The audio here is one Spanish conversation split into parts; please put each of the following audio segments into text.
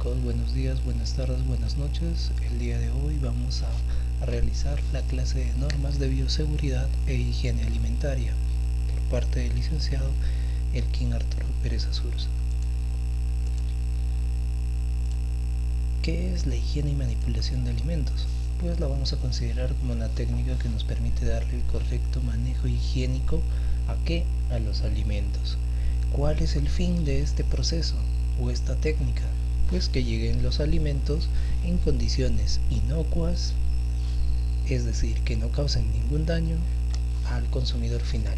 chicos? Buenos días, buenas tardes, buenas noches. El día de hoy vamos a realizar la clase de normas de bioseguridad e higiene alimentaria por parte del licenciado Elkin Arturo Pérez Azurza. ¿Qué es la higiene y manipulación de alimentos? Pues la vamos a considerar como una técnica que nos permite darle el correcto manejo higiénico a los alimentos. ¿Cuál es el fin de este proceso o esta técnica? Pues que lleguen los alimentos en condiciones inocuas, es decir, que no causen ningún daño al consumidor final.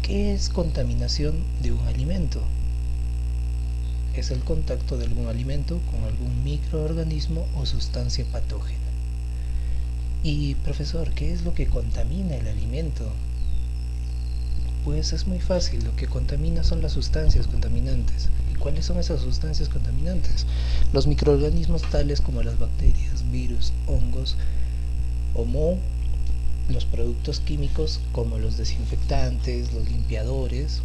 ¿Qué es contaminación de un alimento? Es el contacto de algún alimento con algún microorganismo o sustancia patógena. Y profesor, ¿qué es lo que contamina el alimento? Pues es muy fácil, lo que contamina son las sustancias contaminantes. ¿Y cuáles son esas sustancias contaminantes? Los microorganismos tales como las bacterias, virus, hongos o moho, los productos químicos como los desinfectantes, los limpiadores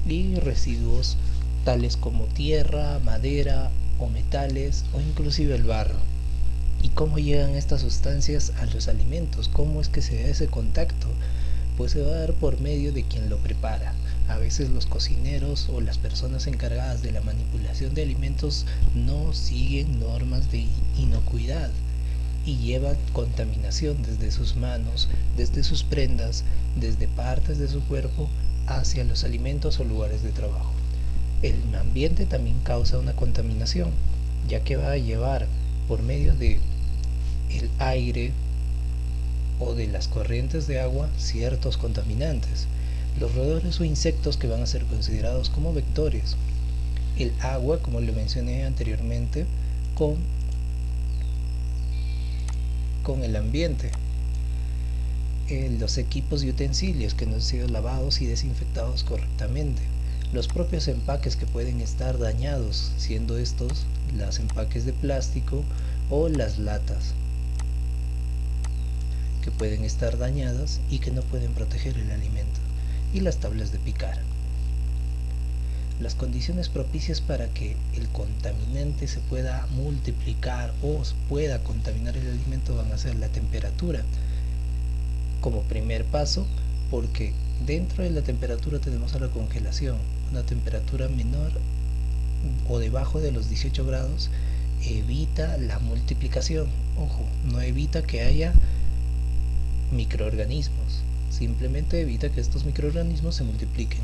y residuos tales como tierra, madera o metales o inclusive el barro. ¿Y cómo llegan estas sustancias a los alimentos? ¿Cómo es que se da ese contacto? Pues se va a dar por medio de quien lo prepara. A veces los cocineros o las personas encargadas de la manipulación de alimentos no siguen normas de inocuidad y llevan contaminación desde sus manos, desde sus prendas, desde partes de su cuerpo hacia los alimentos o lugares de trabajo. El ambiente también causa una contaminación, ya que va a llevar por medio de el aire o de las corrientes de agua ciertos contaminantes, los roedores o insectos que van a ser considerados como vectores, el agua, como le mencioné anteriormente, con el ambiente, los equipos y utensilios que no han sido lavados y desinfectados correctamente, los propios empaques que pueden estar dañados, siendo estos los empaques de plástico o las latas, que pueden estar dañadas y que no pueden proteger el alimento, y las tablas de picar. Las condiciones propicias para que el contaminante se pueda multiplicar o pueda contaminar el alimento van a ser la temperatura como primer paso, porque dentro de la temperatura tenemos a la congelación. Una temperatura menor o debajo de los 18 grados evita la multiplicación. Ojo, no evita que haya microorganismos, simplemente evita que estos microorganismos se multipliquen.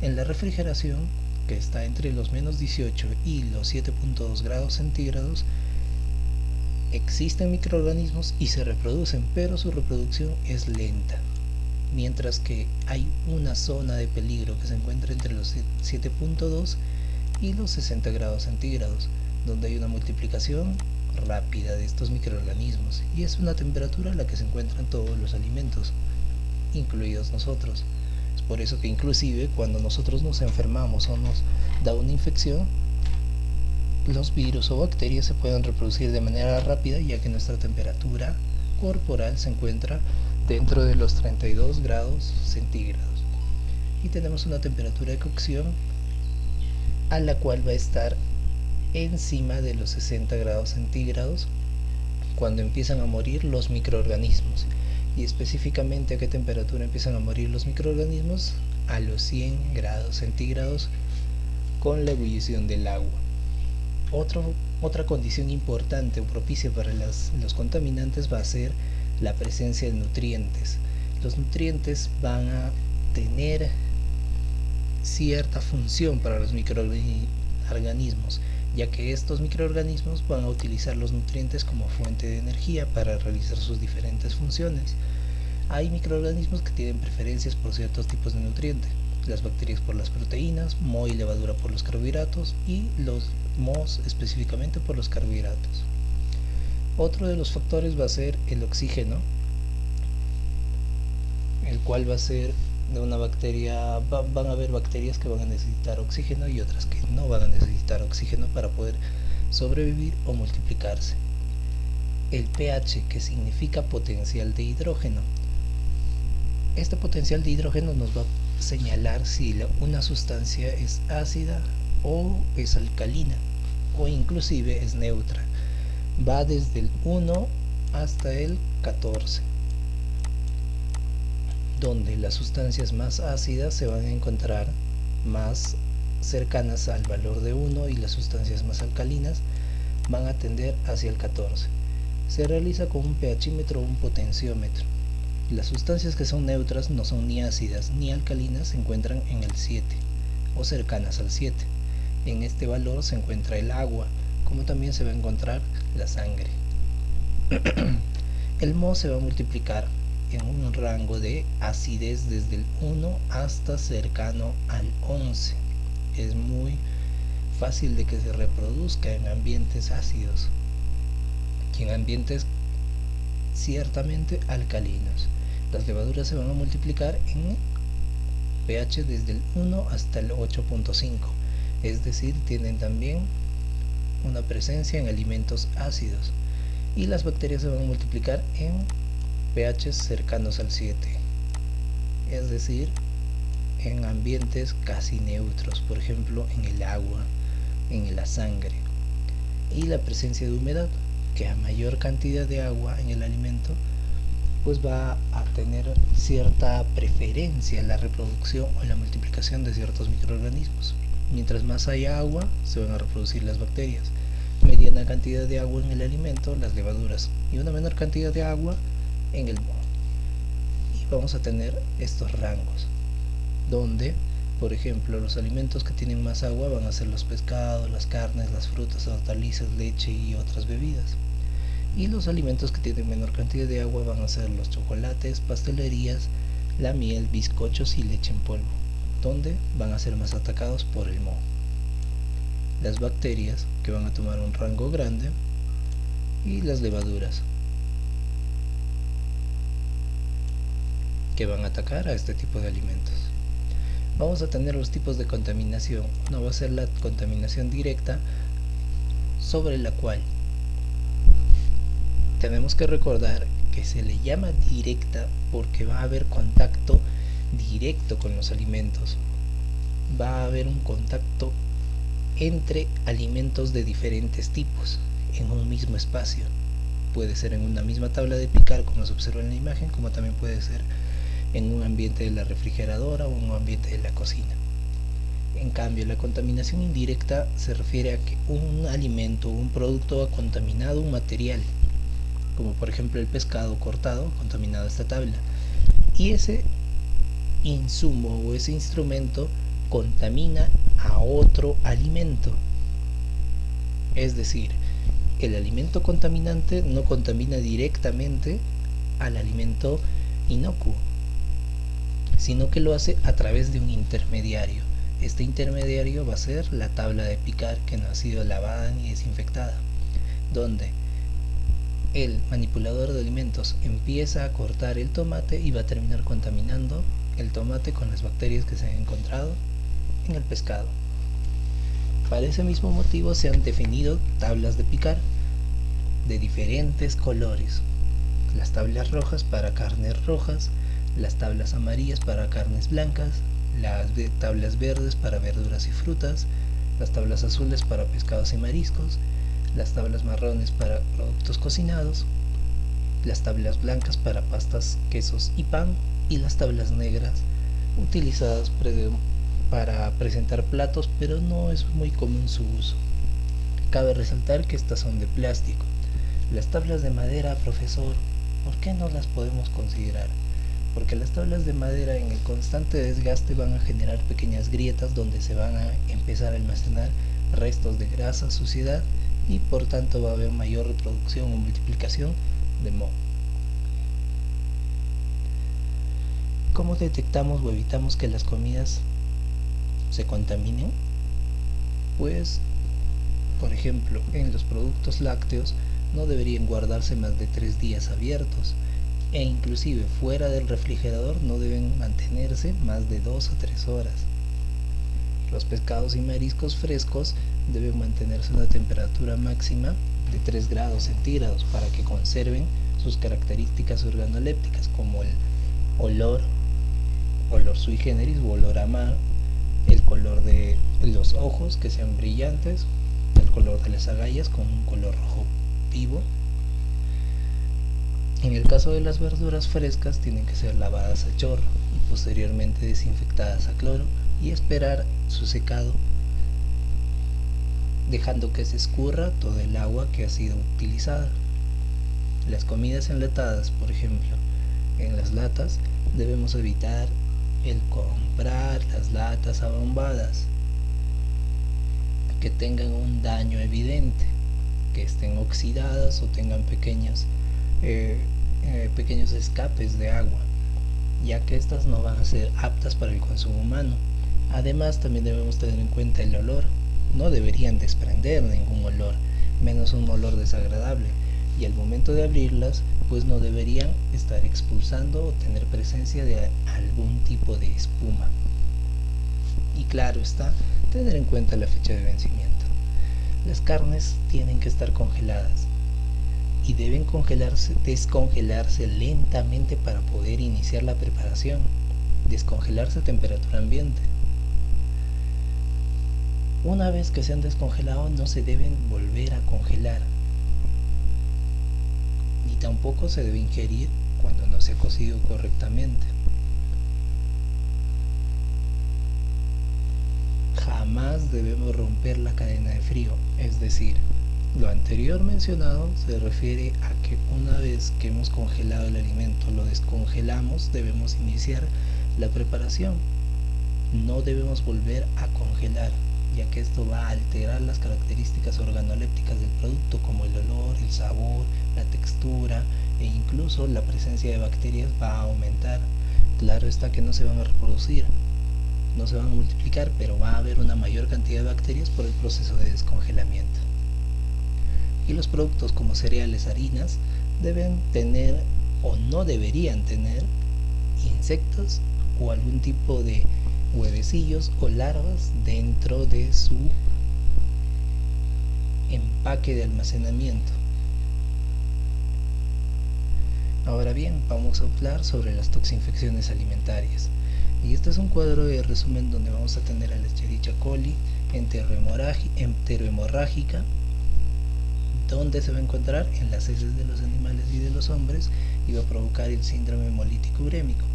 En la refrigeración, que está entre los menos 18 y los 7.2 grados centígrados, existen microorganismos y se reproducen, pero su reproducción es lenta, mientras que hay una zona de peligro que se encuentra entre los 7.2 y los 60 grados centígrados, donde hay una multiplicación rápida de estos microorganismos, y es una temperatura a la que se encuentran todos los alimentos, incluidos nosotros. Es por eso que inclusive cuando nosotros nos enfermamos o nos da una infección, los virus o bacterias se pueden reproducir de manera rápida, ya que nuestra temperatura corporal se encuentra dentro de los 32 grados centígrados y tenemos una temperatura de cocción a la cual va a estar encima de los 60 grados centígrados cuando empiezan a morir los microorganismos. Y específicamente a qué temperatura empiezan a morir los microorganismos: a los 100 grados centígrados con la ebullición del agua. Otra condición importante o propicia para los contaminantes va a ser la presencia de nutrientes. Los nutrientes van a tener cierta función para los microorganismos, ya que estos microorganismos van a utilizar los nutrientes como fuente de energía para realizar sus diferentes funciones. Hay microorganismos que tienen preferencias por ciertos tipos de nutrientes: las bacterias por las proteínas, moho y levadura por los carbohidratos y los mohos específicamente por los carbohidratos. Otro de los factores va a ser el oxígeno, el cual va a ser de una bacteria. Van a haber bacterias que van a necesitar oxígeno y otras que no van a necesitar oxígeno para poder sobrevivir o multiplicarse. El pH, que significa potencial de hidrógeno. Este potencial de hidrógeno nos va a señalar si una sustancia es ácida o es alcalina o inclusive es neutra. Va desde el 1 hasta el 14, donde las sustancias más ácidas se van a encontrar más cercanas al valor de 1 y las sustancias más alcalinas van a tender hacia el 14. Se realiza con un pHímetro o un potenciómetro. Las sustancias que son neutras no son ni ácidas ni alcalinas, se encuentran en el 7 o cercanas al 7. En este valor se encuentra el agua, como también se va a encontrar la sangre. El mol se va a multiplicar en un rango de acidez desde el 1 hasta cercano al 11. Es muy fácil de que se reproduzca en ambientes ácidos y en ambientes ciertamente alcalinos. Las levaduras se van a multiplicar en pH desde el 1 hasta el 8.5, es decir, tienen también una presencia en alimentos ácidos. Y las bacterias se van a multiplicar en pH cercanos al 7, es decir, en ambientes casi neutros, por ejemplo en el agua, en la sangre. Y la presencia de humedad, que a mayor cantidad de agua en el alimento, pues va a tener cierta preferencia en la reproducción o en la multiplicación de ciertos microorganismos. Mientras más haya agua, se van a reproducir las bacterias. Mediana cantidad de agua en el alimento, las levaduras, y una menor cantidad de agua en el moho. Y vamos a tener estos rangos, donde, por ejemplo, los alimentos que tienen más agua van a ser los pescados, las carnes, las frutas, hortalizas, leche y otras bebidas. Y los alimentos que tienen menor cantidad de agua van a ser los chocolates, pastelerías, la miel, bizcochos y leche en polvo, donde van a ser más atacados por el moho. Las bacterias, que van a tomar un rango grande, y las levaduras, que van a atacar a este tipo de alimentos. Vamos a tener los tipos de contaminación. Una va a ser la contaminación directa, sobre la cual tenemos que recordar que se le llama directa porque va a haber contacto directo con los alimentos. Va a haber un contacto entre alimentos de diferentes tipos en un mismo espacio. Puede ser en una misma tabla de picar, como se observa en la imagen, como también puede ser en un ambiente de la refrigeradora o en un ambiente de la cocina. En cambio, la contaminación indirecta se refiere a que un alimento o un producto ha contaminado un material, como por ejemplo el pescado cortado, contaminado esta tabla, y ese insumo o ese instrumento contamina a otro alimento. Es decir, el alimento contaminante no contamina directamente al alimento inocuo, sino que lo hace a través de un intermediario. Este intermediario va a ser la tabla de picar, que no ha sido lavada ni desinfectada, donde el manipulador de alimentos empieza a cortar el tomate y va a terminar contaminando el tomate con las bacterias que se han encontrado en el pescado. Para ese mismo motivo se han definido tablas de picar de diferentes colores: las tablas rojas para carnes rojas, las tablas amarillas para carnes blancas, las tablas verdes para verduras y frutas, las tablas azules para pescados y mariscos, las tablas marrones para productos cocinados, las tablas blancas para pastas, quesos y pan, y las tablas negras utilizadas para presentar platos, pero no es muy común su uso. Cabe resaltar que estas son de plástico. Las tablas de madera, profesor, ¿por qué no las podemos considerar? Porque las tablas de madera, en el constante desgaste, van a generar pequeñas grietas donde se van a empezar a almacenar restos de grasa, suciedad, y por tanto va a haber mayor reproducción o multiplicación de moho. ¿Cómo detectamos o evitamos que las comidas se contaminen? Pues, por ejemplo, en los productos lácteos no deberían guardarse más de 3 días abiertos, e inclusive fuera del refrigerador no deben mantenerse más de 2 o 3 horas. Los pescados y mariscos frescos deben mantenerse a una temperatura máxima de 3 grados centígrados para que conserven sus características organolépticas, como el olor sui generis o olor a mar, el color de los ojos que sean brillantes, el color de las agallas con un color rojo vivo. En el caso de las verduras frescas tienen que ser lavadas a chorro y posteriormente desinfectadas a cloro y esperar su secado, dejando que se escurra todo el agua que ha sido utilizada. Las comidas enlatadas, por ejemplo, en las latas, debemos evitar el comprar las latas abombadas que tengan un daño evidente, que estén oxidadas o tengan pequeños escapes de agua, ya que estas no van a ser aptas para el consumo humano. Además, también debemos tener en cuenta el olor. No deberían desprender ningún olor, menos un olor desagradable, y al momento de abrirlas, pues no deberían estar expulsando o tener presencia de algún tipo de espuma. Y claro está, tener en cuenta la fecha de vencimiento. Las carnes tienen que estar congeladas y deben descongelarse lentamente para poder iniciar la preparación. Descongelarse a temperatura ambiente. Una vez que se han descongelado, no se deben volver a congelar, ni tampoco se debe ingerir cuando no se ha cocido correctamente. Jamás debemos romper la cadena de frío, es decir, lo anterior mencionado se refiere a que una vez que hemos congelado el alimento, lo descongelamos, debemos iniciar la preparación. No debemos volver a congelar, ya que esto va a alterar las características organolépticas del producto, como el olor, el sabor, la textura e incluso la presencia de bacterias va a aumentar. Claro está que no se van a reproducir, no se van a multiplicar, pero va a haber una mayor cantidad de bacterias por el proceso de descongelamiento. Y los productos como cereales, harinas, deben tener o no deberían tener insectos o algún tipo de huevecillos o larvas dentro de su empaque de almacenamiento. Ahora bien, vamos a hablar sobre las toxinfecciones alimentarias. Y este es un cuadro de resumen donde vamos a tener a la Escherichia coli enterohemorrágica, donde se va a encontrar en las heces de los animales y de los hombres y va a provocar el síndrome hemolítico urémico,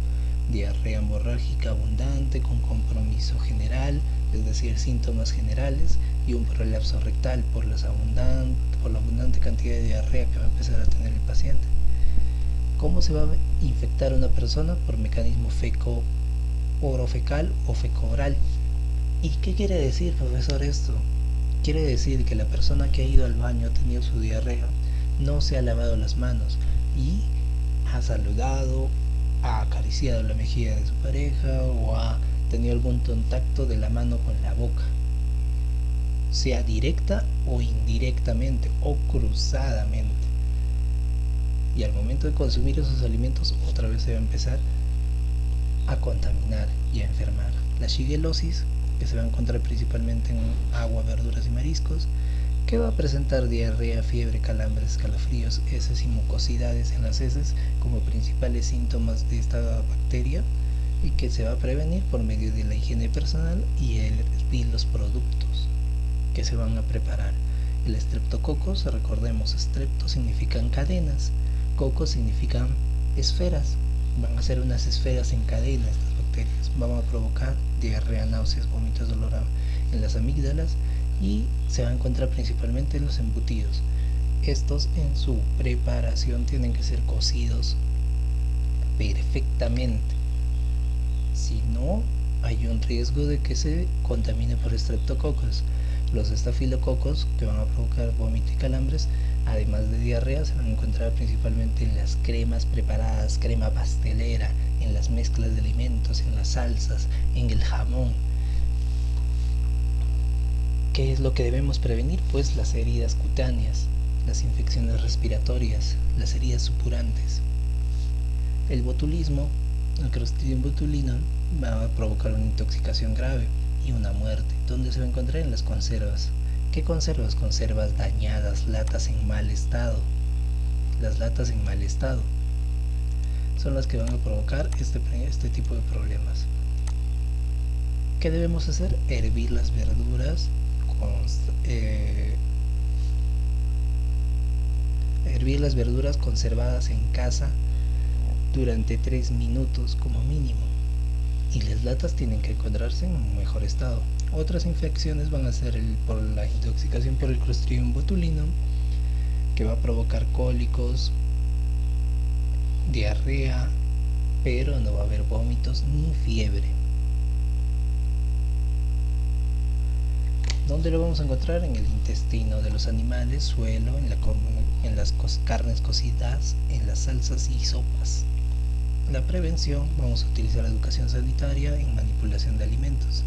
diarrea hemorrágica abundante con compromiso general, es decir, síntomas generales, y un prolapso rectal por la abundante cantidad de diarrea que va a empezar a tener el paciente. ¿Cómo se va a infectar una persona? Por mecanismo feco-orofecal o feco-oral. ¿Y qué quiere decir, profesor, esto? Quiere decir que la persona que ha ido al baño, ha tenido su diarrea, no se ha lavado las manos y ha saludado, ha acariciado la mejilla de su pareja o ha tenido algún contacto de la mano con la boca, sea directa o indirectamente o cruzadamente. Y al momento de consumir esos alimentos, otra vez se va a empezar a contaminar y a enfermar. La shigellosis, que se va a encontrar principalmente en agua, verduras y mariscos, que va a presentar diarrea, fiebre, calambres, escalofríos, heces y mucosidades en las heces como principales síntomas de esta bacteria, y que se va a prevenir por medio de la higiene personal y los productos que se van a preparar. El estreptococos, recordemos, strepto significan cadenas, cocos significan esferas, van a ser unas esferas en cadena estas bacterias, van a provocar diarrea, náuseas, vómitos, dolor en las amígdalas y se va a encontrar principalmente en los embutidos. Estos en su preparación tienen que ser cocidos perfectamente, si no hay un riesgo de que se contamine por estreptococos. Los estafilococos, que van a provocar vómito y calambres, además de diarrea, se van a encontrar principalmente en las cremas preparadas, crema pastelera, en las mezclas de alimentos, en las salsas, en el jamón. ¿Qué es lo que debemos prevenir? Pues las heridas cutáneas, las infecciones respiratorias, las heridas supurantes. El botulismo, el Clostridium botulinum, va a provocar una intoxicación grave y una muerte. ¿Dónde se va a encontrar? En las conservas. ¿Qué conservas? Conservas dañadas, latas en mal estado. Las latas en mal estado son las que van a provocar este tipo de problemas. ¿Qué debemos hacer? Hervir las verduras conservadas en casa durante 3 minutos como mínimo, y las latas tienen que encontrarse en un mejor estado. Otras infecciones van a ser por la intoxicación por el Clostridium botulinum, que va a provocar cólicos, diarrea, pero no va a haber vómitos ni fiebre. ¿Dónde lo vamos a encontrar? En el intestino de los animales, suelo, en las carnes cocidas, en las salsas y sopas. La prevención: vamos a utilizar educación sanitaria en manipulación de alimentos,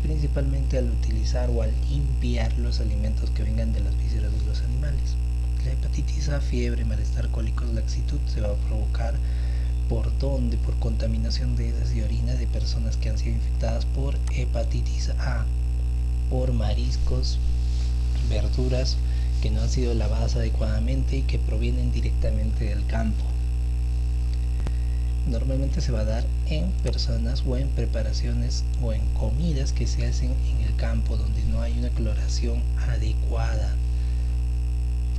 principalmente al utilizar o al limpiar los alimentos que vengan de las vísceras de los animales. La hepatitis A, fiebre, malestar, cólicos, laxitud se va a provocar por contaminación de heces y orina de personas que han sido infectadas por hepatitis A, por mariscos, verduras que no han sido lavadas adecuadamente y que provienen directamente del campo. Normalmente se va a dar en personas o en preparaciones o en comidas que se hacen en el campo, donde no hay una cloración adecuada.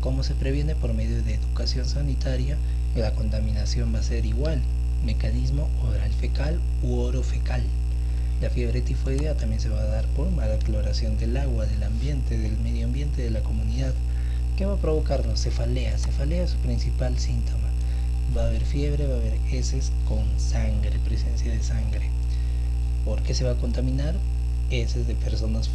¿Cómo se previene? Por medio de educación sanitaria. La contaminación va a ser igual: mecanismo oral fecal u orofecal. La fiebre tifoidea también se va a dar por mala cloración del agua, del ambiente, del medio ambiente de la comunidad. ¿Qué va a provocarnos? Cefalea. Cefalea es su principal síntoma. Va a haber fiebre, va a haber heces con sangre, presencia de sangre. ¿Por qué se va a contaminar? Heces de personas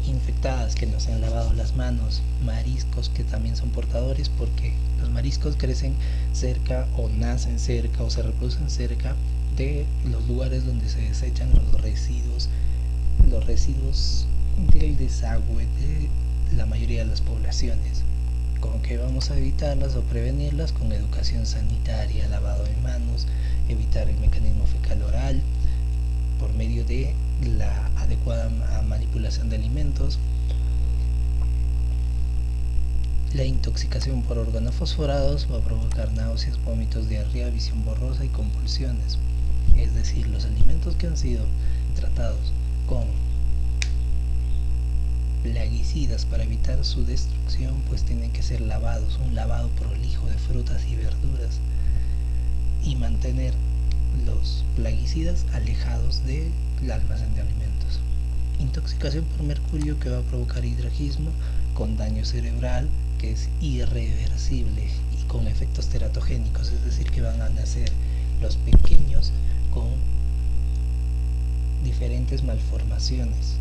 infectadas que no se han lavado las manos. Mariscos que también son portadores, porque los mariscos crecen cerca o nacen cerca o se reproducen cerca de los lugares donde se desechan los residuos del desagüe de la mayoría de las poblaciones. ¿Con qué vamos a evitarlas o prevenirlas? Con educación sanitaria, lavado de manos, evitar el mecanismo fecal oral por medio de la adecuada manipulación de alimentos. La intoxicación por organofosforados va a provocar náuseas, vómitos, diarrea, visión borrosa y convulsiones. Es decir, los alimentos que han sido tratados con plaguicidas para evitar su destrucción, pues tienen que ser lavados, un lavado prolijo de frutas y verduras, y mantener los plaguicidas alejados del almacén de alimentos. Intoxicación por mercurio, que va a provocar hidragismo con daño cerebral, que es irreversible y con efectos teratogénicos, es decir, que van a nacer los pequeños con diferentes malformaciones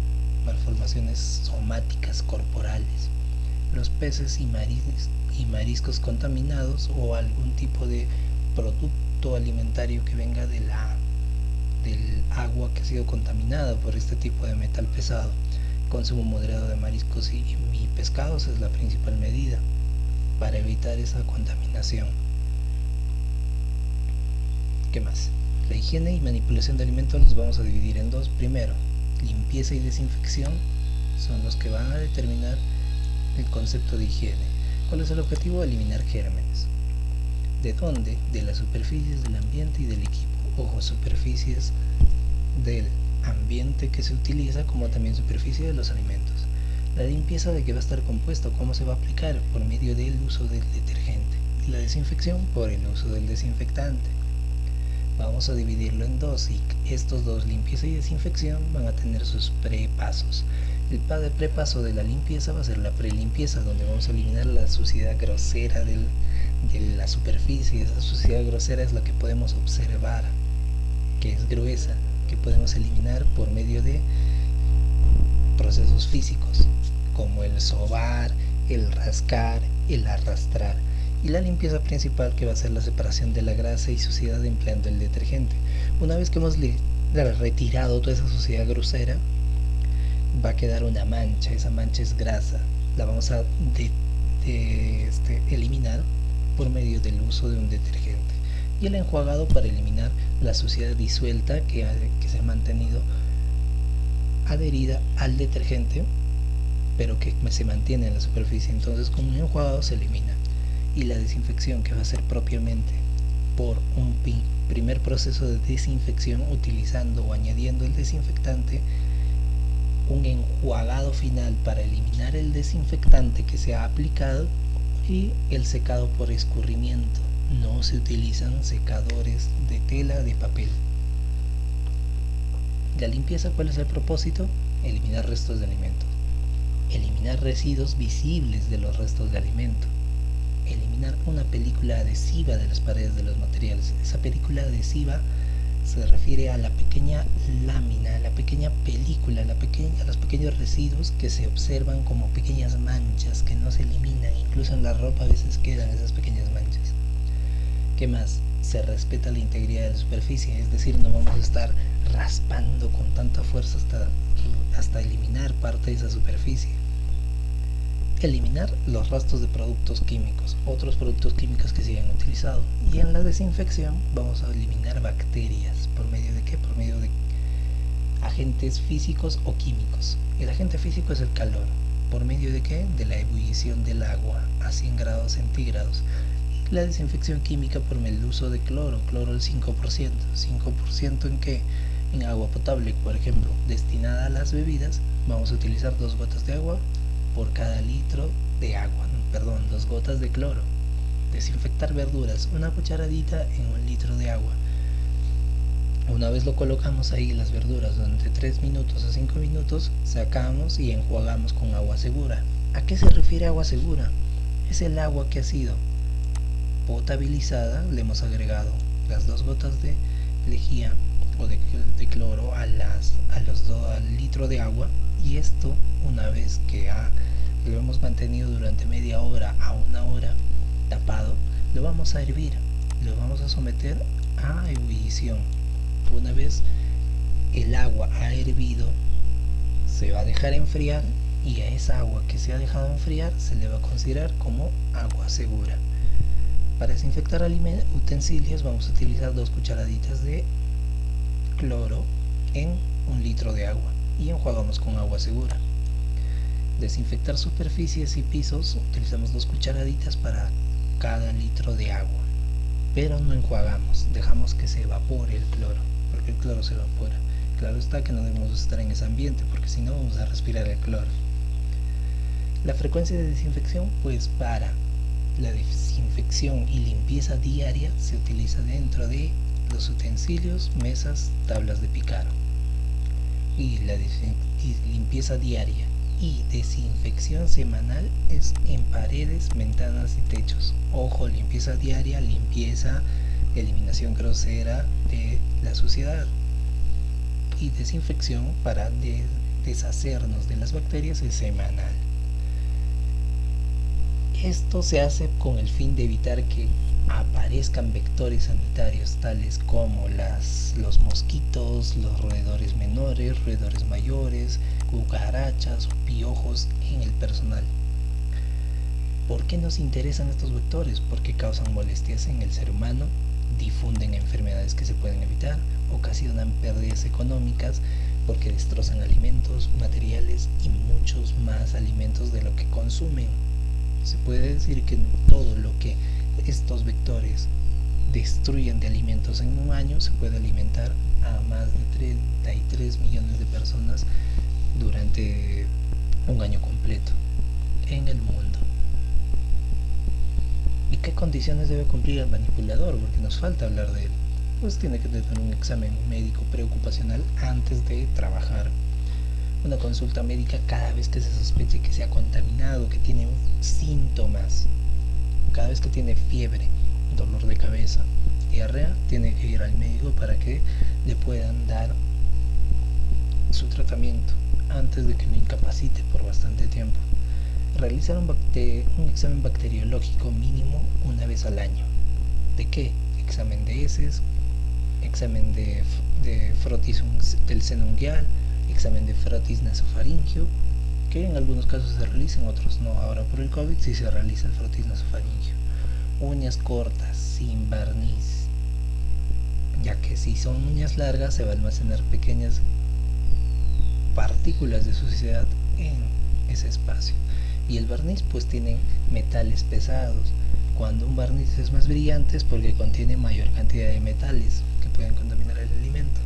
somáticas corporales. Los peces y mariscos contaminados, o algún tipo de producto alimentario que venga del agua que ha sido contaminada por este tipo de metal pesado. Consumo moderado de mariscos y pescados es la principal medida para evitar esa contaminación. ¿Qué más? La higiene y manipulación de alimentos los vamos a dividir en dos. Primero, limpieza y desinfección son los que van a determinar el concepto de higiene. ¿Cuál es el objetivo? Eliminar gérmenes. ¿De dónde? De las superficies del ambiente y del equipo. Ojo, superficies del ambiente que se utiliza, como también superficie de los alimentos. La limpieza, ¿de qué va a estar compuesto? ¿Cómo se va a aplicar? Por medio del uso del detergente. Y la desinfección por el uso del desinfectante. Vamos a dividirlo en dos, y estos dos, limpieza y desinfección, van a tener sus prepasos. El prepaso de la limpieza va a ser la prelimpieza, donde vamos a eliminar la suciedad grosera de la superficie. Esa suciedad grosera es la que podemos observar, que es gruesa, que podemos eliminar por medio de procesos físicos, como el sobar, el rascar, el arrastrar. Y la limpieza principal, que va a ser la separación de la grasa y suciedad empleando el detergente. Una vez que hemos retirado toda esa suciedad grosera, va a quedar una mancha. Esa mancha es grasa, la vamos a eliminar por medio del uso de un detergente. Y el enjuagado, para eliminar la suciedad disuelta que se ha mantenido adherida al detergente, pero que se mantiene en la superficie. Entonces, con un enjuagado se elimina. Y la desinfección, que va a ser propiamente por un primer proceso de desinfección, utilizando o añadiendo el desinfectante un enjuagado final para eliminar el desinfectante que se ha aplicado y el secado por escurrimiento. No se utilizan secadores de tela de papel. La limpieza, ¿cuál es el propósito? Eliminar restos de alimento, eliminar residuos visibles de los restos de alimento, eliminar una película adhesiva de las paredes de los materiales. Esa película adhesiva se refiere a la pequeña lámina, a la pequeña película, a los pequeños residuos que se observan como pequeñas manchas que no se eliminan. Incluso en la ropa a veces quedan esas pequeñas manchas. ¿Qué más? Se respeta la integridad de la superficie, es decir, no vamos a estar raspando con tanta fuerza hasta eliminar parte de esa superficie. Eliminar los rastros de productos químicos, otros productos químicos que se hayan utilizado. Y en la desinfección vamos a eliminar bacterias. ¿Por medio de qué? Por medio de agentes físicos o químicos. El agente físico es el calor. ¿Por medio de qué? De la ebullición del agua a 100 grados centígrados. La desinfección química por el uso de cloro al 5%. ¿5% en qué? En agua potable, por ejemplo, destinada a las bebidas, vamos a utilizar 2 gotas de agua por cada litro de agua, 2 gotas de cloro. Desinfectar verduras, una cucharadita en 1 litro de agua. Una vez lo colocamos ahí las verduras durante 3 minutos a 5 minutos, sacamos y enjuagamos con agua segura. ¿A qué se refiere agua segura? Es el agua que ha sido potabilizada, le hemos agregado las 2 gotas de lejía o de cloro al litro de agua, y esto, una vez que lo hemos mantenido durante media hora a 1 hora tapado, lo vamos a hervir, lo vamos a someter a ebullición. Una vez el agua ha hervido, se va a dejar enfriar, y a esa agua que se ha dejado enfriar se le va a considerar como agua segura. Para desinfectar utensilios vamos a utilizar 2 cucharaditas de cloro en 1 litro de agua y enjuagamos con agua segura. Desinfectar superficies y pisos, utilizamos 2 cucharaditas para cada litro de agua, pero no enjuagamos, dejamos que se evapore el cloro, porque el cloro se evapora. Claro está que no debemos estar en ese ambiente, porque si no vamos a respirar el cloro. La frecuencia de desinfección, pues para la desinfección y limpieza diaria se utiliza dentro de los utensilios, mesas, tablas de picar. Y la limpieza diaria y desinfección semanal es en paredes, ventanas y techos. Ojo, limpieza diaria, eliminación grosera de la suciedad. Y desinfección para deshacernos de las bacterias es semanal. Esto se hace con el fin de evitar que aparezcan vectores sanitarios tales como los mosquitos, los roedores menores, roedores mayores, cucarachas o piojos en el personal. ¿Por qué nos interesan estos vectores? Porque causan molestias en el ser humano, difunden enfermedades que se pueden evitar, ocasionan pérdidas económicas porque destrozan alimentos, materiales y muchos más alimentos de lo que consumen. Se puede decir que todo lo que estos vectores destruyen de alimentos en un año se puede alimentar a más de 33 millones de personas durante un año completo en el mundo. ¿Y qué condiciones debe cumplir el manipulador? Porque nos falta hablar de él. Pues tiene que tener un examen médico preocupacional antes de trabajar, una consulta médica cada vez que se sospeche que se ha contaminado, que tiene síntomas, cada vez que tiene fiebre, dolor de cabeza, diarrea, tiene que ir al médico para que le puedan dar su tratamiento antes de que lo incapacite por bastante tiempo. Realizar un examen bacteriológico mínimo 1 vez al año. ¿De qué? Examen de heces, examen de frotis del seno unguial, examen de frotis nasofaringio, que en algunos casos se realiza, en otros no. Ahora por el COVID sí se realiza el frotis nasofaringio. Uñas cortas, sin barniz, ya que si son uñas largas se va a almacenar pequeñas partículas de suciedad en ese espacio. Y el barniz pues tiene metales pesados. Cuando un barniz es más brillante es porque contiene mayor cantidad de metales que pueden contaminar el alimento.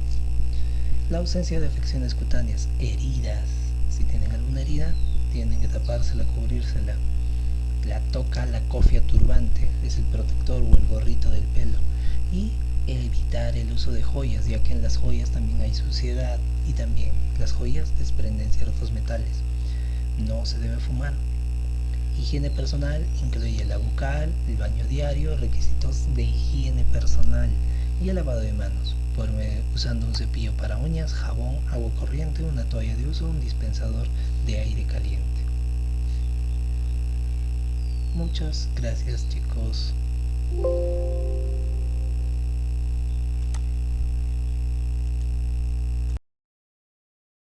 La ausencia de afecciones cutáneas, heridas, Si tienen alguna herida, tienen que tapársela, cubrírsela. La toca, la cofia turbante es el protector o el gorrito del pelo. Y evitar el uso de joyas, ya que en las joyas también hay suciedad y también las joyas desprenden ciertos metales. No se debe fumar. Higiene personal incluye la bucal, el baño diario, requisitos de higiene personal y el lavado de manos, usando un cepillo para uñas, jabón, agua corriente, una toalla de uso, un dispensador de aire caliente. Muchas gracias, chicos.